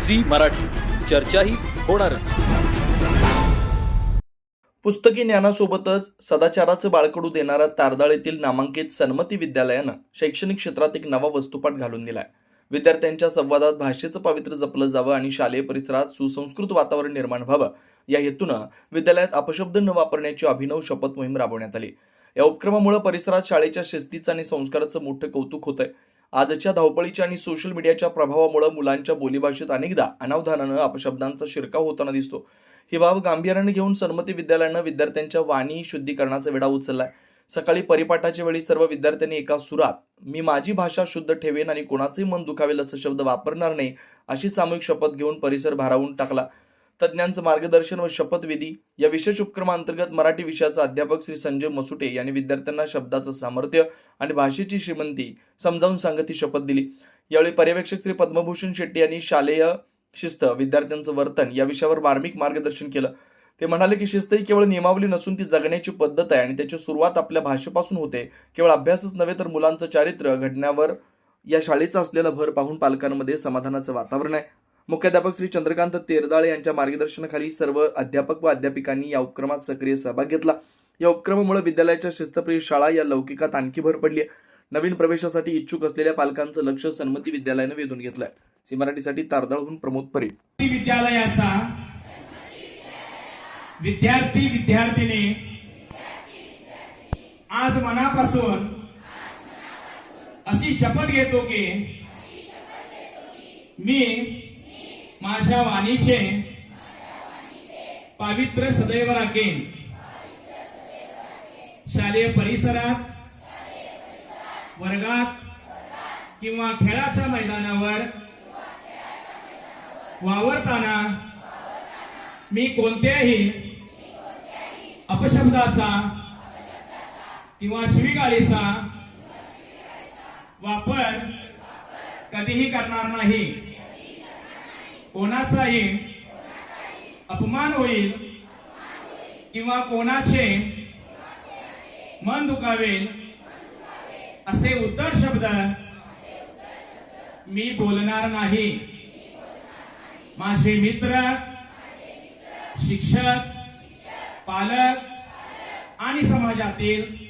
Zee Marathi, चर्चाही होणारच. पुस्तकी ज्ञानासोबतच सदाचाराचं बाळकडू देणाऱ्या तारदाळ येथील नामांकित सन्मती विद्यालयानं शैक्षणिक क्षेत्रात एक नवा वस्तुपाठ घालून दिलाय. विद्यार्थ्यांच्या संवादात भाषेचं पावित्र्य जपलं जावं आणि शालेय परिसरात सुसंस्कृत वातावरण निर्माण व्हावं या हेतूनं विद्यालयात अपशब्द न वापरण्याची अभिनव शपथ मोहीम राबवण्यात आली. या उपक्रमामुळे परिसरात शाळेच्या शिस्तीचं आणि संस्काराचं मोठं कौतुक होतंय. आजच्या धावपळीच्या आणि सोशल मीडियाच्या प्रभावामुळे मुलांच्या बोलीभाषेत अनेकदा अनावधानानं अपशब्दांचा शिरकाव होताना दिसतो. ही बाब गांभीर्याने घेऊन सन्मती विद्यालयानं विद्यार्थ्यांच्या वाणी शुद्धीकरणाचा वेढा उचललाय. सकाळी परिपाठाच्या वेळी सर्व विद्यार्थ्यांनी एका सुरात मी माझी भाषा शुद्ध ठेवेन आणि कोणाचेही मन दुखावेल असे शब्द वापरणार नाही अशी सामूहिक शपथ घेऊन परिसर भारावून टाकला. तज्ज्ञांचं मार्गदर्शन व शपथविधी या विशेष उपक्रमांतर्गत मराठी विषयाचा अध्यापक श्री संजय मसुटे यांनी विद्यार्थ्यांना शब्दाचं सामर्थ्य आणि भाषेची श्रीमंती समजावून सांगत ही शपथ दिली. यावेळी पर्यवेक्षक श्री पद्मभूषण शेट्टी यांनी शालेय शिस्त, विद्यार्थ्यांचं वर्तन या विषयावर मार्मिक मार्गदर्शन केलं. ते म्हणाले की शिस्त ही केवळ नियमावली नसून ती जगण्याची पद्धत आहे आणि त्याची सुरुवात आपल्या भाषेपासून होते. केवळ अभ्यासच नव्हे तर मुलांचं चारित्र्य घडण्यावर या शाळेचा असलेला भर पाहून पालकांमध्ये समाधानाचं वातावरण आहे. मुख्याध्यापक श्री चंद्रकांत तेरदाळे यांच्या मार्गदर्शनाखाली सर्व अध्यापक व अध्यापिकांनी या उपक्रमात सक्रिय सहभाग घेतला. या उपक्रमामुळे विद्यालयाच्या शिस्तप्रिय शाळा या लौकिकात आणखी भर पडली आहे. नवीन प्रवेशासाठी इच्छुक असलेल्या पालकांचं लक्ष सन्मती विद्यालयानं वेधून घेतलंय. सी मराठीसाठी तारदाळहून प्रमोद परे. विद्यालयाचा विद्यार्थी विद्यार्थिनी आज मनापासून अशी शपथ घेतो की मी माझ्या वाणीचे पावित्र्य सदैव राखेन. शालेय परिसरात, वर्गात किंवा खेळाच्या मैदानावर वावरताना मी कोणत्याही अपशब्दाचा किंवा शिवीगाळीचा वापर कधीही करणार नाही. कोणाचाही अपमान होईल किंवा कोणाचे मन दुखावेल असे उद्धट शब्द मी बोलणार नाही. माझे मित्र, शिक्षक, पालक आणि समाजातील